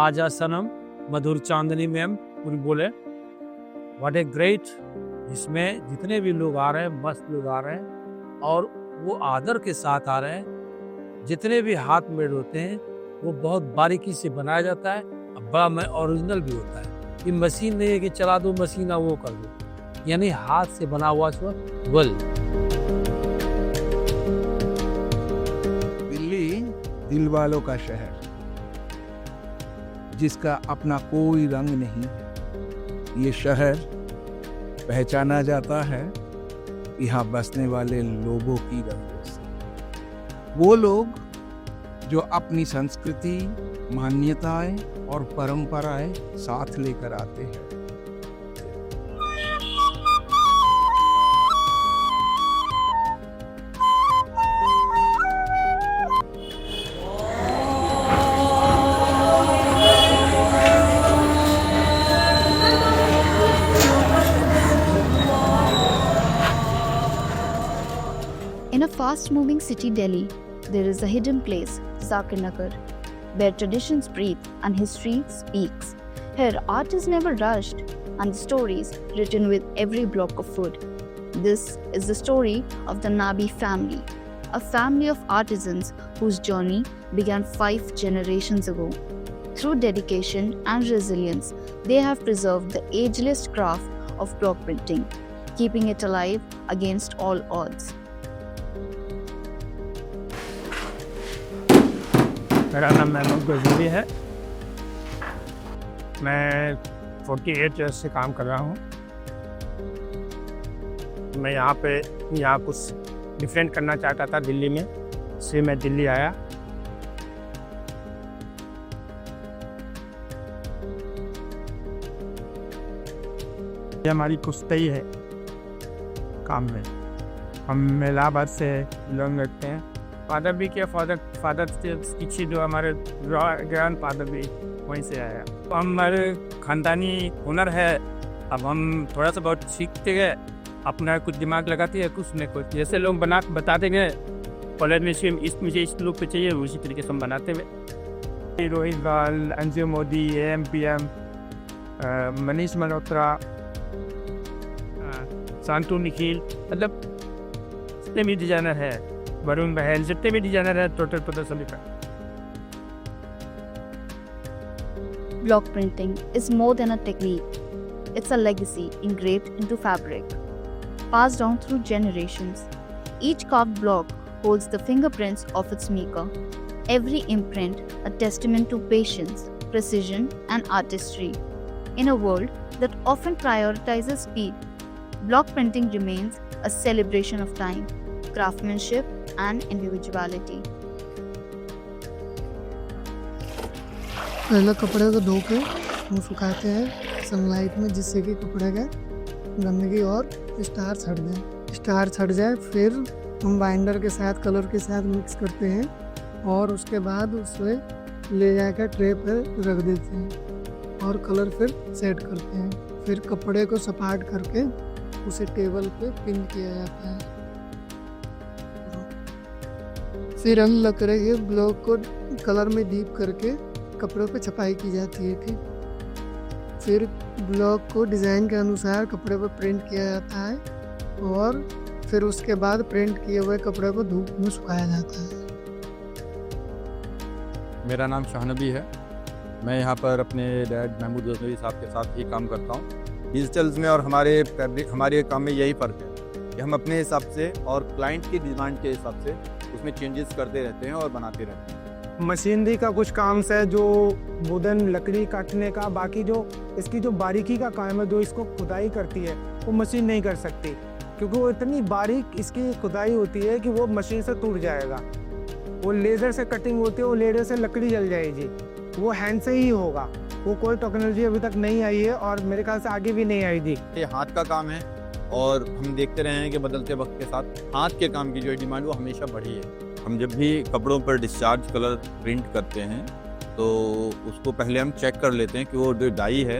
आजा सनम, मधुर चांदनी मैम बोले what a great. इसमें जितने भी लोग आ रहे हैं मस्त लोग आ रहे हैं और वो आदर के साथ आ रहे हैं। जितने भी हाथ मेड होते हैं वो बहुत बारीकी से बनाया जाता है, बड़ा में ओरिजिनल भी होता है। ये मशीन नहीं है कि चला दो मशीन वो कर दो, यानी हाथ से बना हुआ वल। दिल्ली दिल वालों का शहर, जिसका अपना कोई रंग नहीं है। ये शहर पहचाना जाता है यहाँ बसने वाले लोगों की रंगों से। वो लोग जो अपनी संस्कृति, मान्यताएं और परंपराएं साथ लेकर आते हैं। In a fast-moving city, Delhi, there is a hidden place, Zakir Nagar, where traditions breathe and history speaks. Here, art is never rushed, and the stories written with every block of food. This is the story of the Nabi family, a family of artisans whose journey began 5 generations ago. Through dedication and resilience, they have preserved the ageless craft of block printing, keeping it alive against all odds. मेरा नाम महमूद गजनवी है। मैं 48 years से काम कर रहा हूँ। मैं यहाँ कुछ डिफरेंट करना चाहता था दिल्ली में, इसलिए मैं दिल्ली आया। ये हमारी कुश्ती है काम में। हम इलाहाबाद से बिलोंग करते हैं। फादर भी किया, फादर से पीछे जो हमारे ग्रैंड फादर भी वहीं से आया। तो हमारे ख़ानदानी हुनर है। अब हम थोड़ा सा बहुत सीखते गए, अपना कुछ दिमाग लगाते हैं, कुछ न कुछ जैसे लोग बताते गए कॉलेज में सेम मुझे इस लुक पे चाहिए, उसी तरीके से हम बनाते हुए। रोहित बाल, अंजू मोदी, AM/PM, मनीष मल्होत्रा, शांतु निखिल, मतलब जितने भी डिजाइनर है, वरुण बहल, जितने भी डिजाइनर है, टोटल सभी का। Block printing is more than a technique. It's a legacy engraved into fabric, passed down through generations. Each carved block holds the fingerprints of its maker. Every imprint a testament to patience, precision, and artistry. In a world that often prioritizes speed, block printing remains a celebration of time, craftsmanship, and individuality. पहले कपड़े को धो के हम सुखाते हैं sunlight में, जिससे कि कपड़े का गंदगी और स्टार छट जाए। फिर हम बाइंडर के साथ, कलर के साथ मिक्स करते हैं और उसके बाद उसे ले जाकर ट्रे पर रख देते हैं और कलर फिर सेट करते हैं। फिर कपड़े को सपाट करके उसे टेबल पे पिन किया जाता है। फिर हम लकड़े के ब्लॉक को कलर में डीप करके कपड़ों पे छपाई की जाती है। ठीक, फिर ब्लॉक को डिज़ाइन के अनुसार कपड़े पर प्रिंट किया जाता है और फिर उसके बाद प्रिंट किए हुए कपड़े को धूप में सुखाया जाता है। मेरा नाम शाहनबी है। मैं यहाँ पर अपने डैड महमूद गजनवी साहब के साथ ही काम करता हूँ। डिजिटल्स में और हमारे काम में यही फ़र्क है कि हम अपने हिसाब से और क्लाइंट की डिमांड के हिसाब से उसमें चेंजेस करते रहते हैं और बनाते रहते हैं। मशीनरी का कुछ काम है, जो वुडन लकड़ी काटने का, बाकी जो इसकी जो बारीकी का काम है, जो इसको खुदाई करती है, वो मशीन नहीं कर सकती, क्योंकि वो इतनी बारीक इसकी खुदाई होती है कि वो मशीन से टूट जाएगा। वो लेज़र से कटिंग होती है, वो लेज़र से लकड़ी जल जाएगी, वो हैंड से ही होगा। वो कोई टेक्नोलॉजी अभी तक नहीं आई है और मेरे ख्याल से आगे भी नहीं आई थी। ये हाथ का काम है और हम देखते रहे हैं कि बदलते वक्त के साथ हाथ के काम की जो डिमांड वो हमेशा बढ़ी है। हम जब भी कपड़ों पर डिस्चार्ज कलर प्रिंट करते हैं तो उसको पहले हम चेक कर लेते हैं कि वो जो डाई है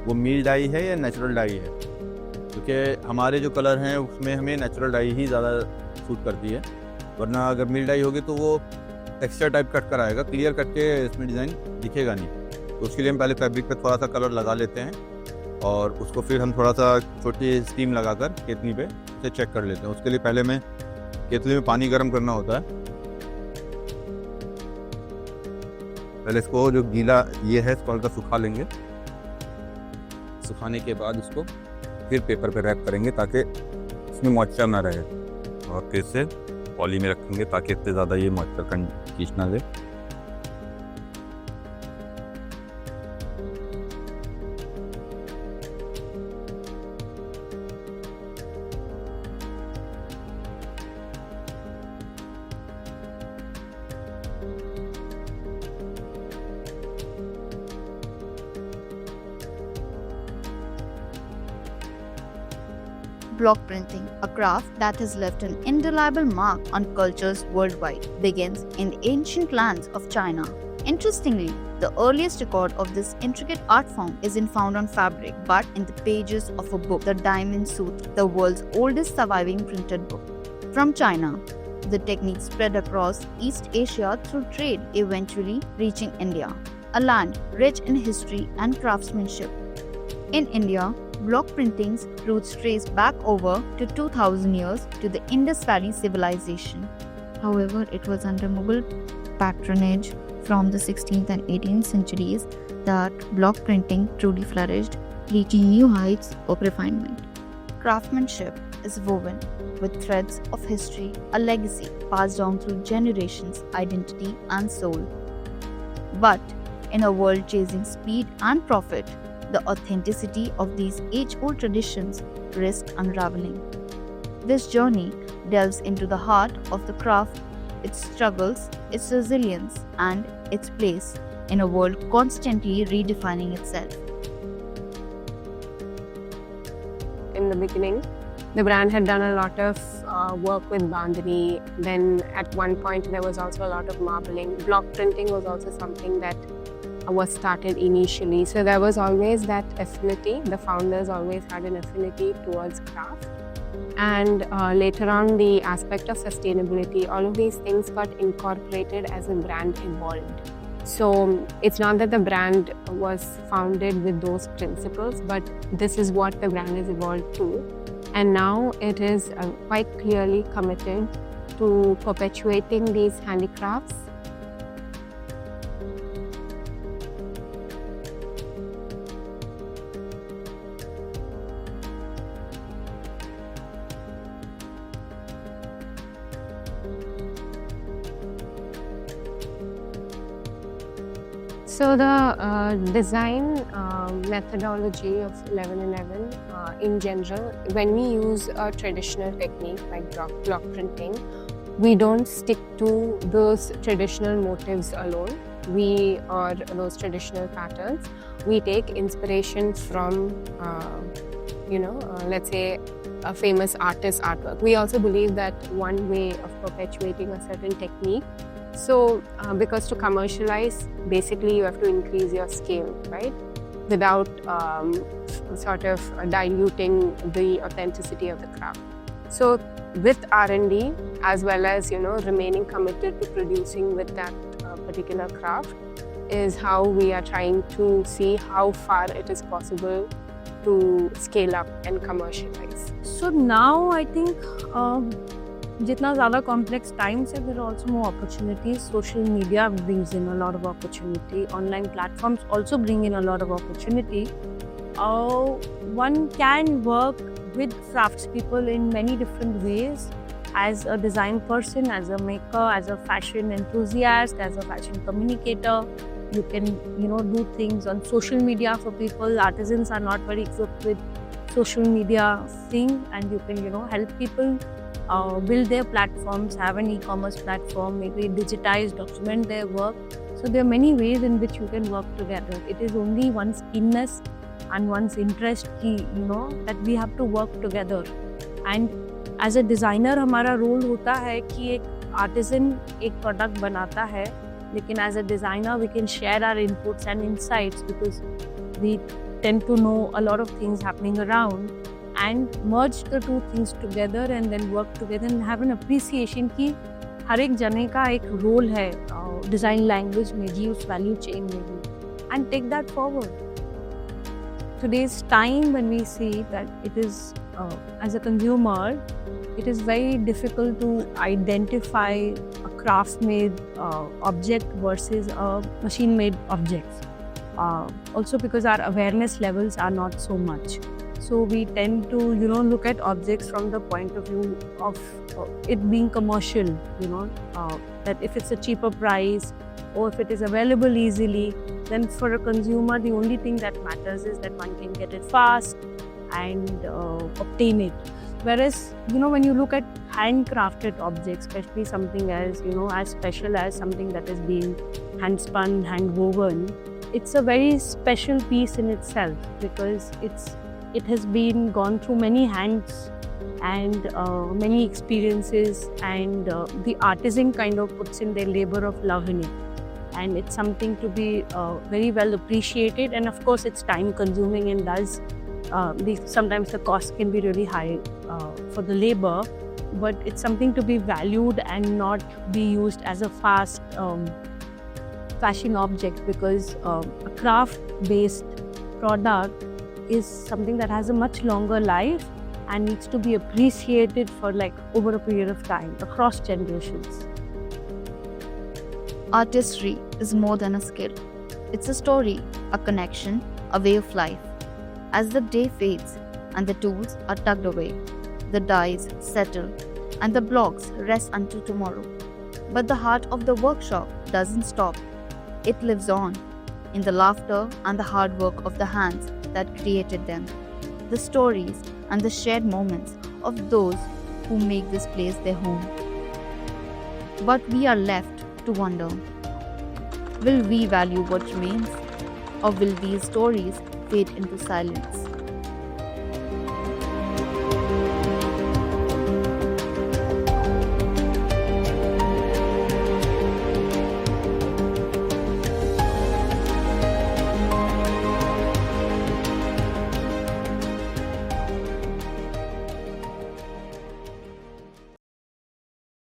वो मील डाई है या नेचुरल डाई है, क्योंकि हमारे जो कलर हैं उसमें हमें नेचुरल डाई ही ज़्यादा सूट करती है। वरना अगर मील डाई होगी तो वो टेक्सचर टाइप कट कर आएगा, क्लियर कट के इसमें डिज़ाइन दिखेगा नहीं। तो उसके लिए हम पहले फैब्रिक पे थोड़ा सा कलर लगा लेते हैं और उसको फिर हम थोड़ा सा छोटी स्टीम लगाकर केतली पे उसे चेक कर लेते हैं। उसके लिए पहले में केतली में पानी गर्म करना होता है। पहले इसको जो गीला ये है इसको हल्का सुखा लेंगे। सुखाने के बाद इसको फिर पेपर पे रैप करेंगे ताकि इसमें मॉइस्चर ना रहे और फिर से पॉली में रखेंगे ताकि इतने ज़्यादा ये मॉइस्चर खींच ना ले। Block printing, a craft that has left an indelible mark on cultures worldwide, begins in the ancient lands of China. Interestingly, the earliest record of this intricate art form isn't found on fabric but in the pages of a book, The Diamond Suit, the world's oldest surviving printed book. From China, the technique spread across East Asia through trade, eventually reaching India, a land rich in history and craftsmanship. In India, block printing's roots trace back over to 2000 years to the Indus Valley civilization. However, it was under Mughal patronage from the 16th and 18th centuries that block printing truly flourished, reaching new heights of refinement. Craftsmanship is woven with threads of history, a legacy passed down through generations, identity, and soul. But in a world chasing speed and profit, the authenticity of these age-old traditions risks unraveling. This journey delves into the heart of the craft, its struggles, its resilience, and its place in a world constantly redefining itself. In the beginning, the brand had done a lot of work with bandhani. Then at one point there was also a lot of marbling. Block printing was also something that was started initially. So there was always that affinity. The founders always had an affinity towards craft. And later on, the aspect of sustainability, all of these things got incorporated as the brand evolved. So it's not that the brand was founded with those principles, but this is what the brand has evolved to. And now it is quite clearly committed to perpetuating these handicrafts. So the design methodology of 1111 in general, when we use a traditional technique like block printing, we don't stick to those traditional motifs alone. Or those traditional patterns. We take inspiration from, let's say, a famous artist's artwork. We also believe that one way of perpetuating a certain technique. So, because to commercialize, basically you have to increase your scale, right? Without sort of diluting the authenticity of the craft. So, with R&D, as well as, remaining committed to producing with that particular craft, is how we are trying to see how far it is possible to scale up and commercialize. So now I think जितना ज़्यादा complex times है, there are also more opportunities. Social media brings in a lot of opportunity. Online platforms also bring in a lot of opportunity. One can work with craftspeople in many different ways. As a design person, as a maker, as a fashion enthusiast, as a fashion communicator, you can, do things on social media for people. Artisans are not very equipped with social media thing, and you can, help people build their platforms, have an e-commerce platform, maybe digitize, document their work. So there are many ways in which you can work together. It is only one's keenness and one's interest that we have to work together. And as a designer, हमारा role होता है कि एक artisan एक product बनाता है, लेकिन as a designer we can share our inputs and insights because we tend to know a lot of things happening around and merge the two things together and then work together and have an appreciation कि हर एक जने का एक role है design language में भी, उस value chain में भी. and take that forward. Today's time, when we see that it is, as a consumer, it is very difficult to identify a craft-made object versus a machine-made object. Also because our awareness levels are not so much. So we tend to, look at objects from the point of view of it being commercial, that if it's a cheaper price or if it is available easily, then for a consumer, the only thing that matters is that one can get it fast and obtain it. Whereas, when you look at handcrafted objects, especially something as, as special as something that is being hand spun, hand woven, it's a very special piece in itself because it has been gone through many hands and many experiences, and the artisan kind of puts in their labor of love in it. And it's something to be very well appreciated, and of course it's time consuming and does sometimes the cost can be really high for the labor, but it's something to be valued and not be used as a fast fashion object, because a craft based product is something that has a much longer life and needs to be appreciated for over a period of time across generations. Artistry is more than a skill. It's a story, a connection, a way of life. As the day fades and the tools are tucked away, the dies settle and the blocks rest until tomorrow. But the heart of the workshop doesn't stop. It lives on in the laughter and the hard work of the hands that created them, the stories and the shared moments of those who make this place their home. But we are left to wonder, will we value what remains, or will these stories fade into silence?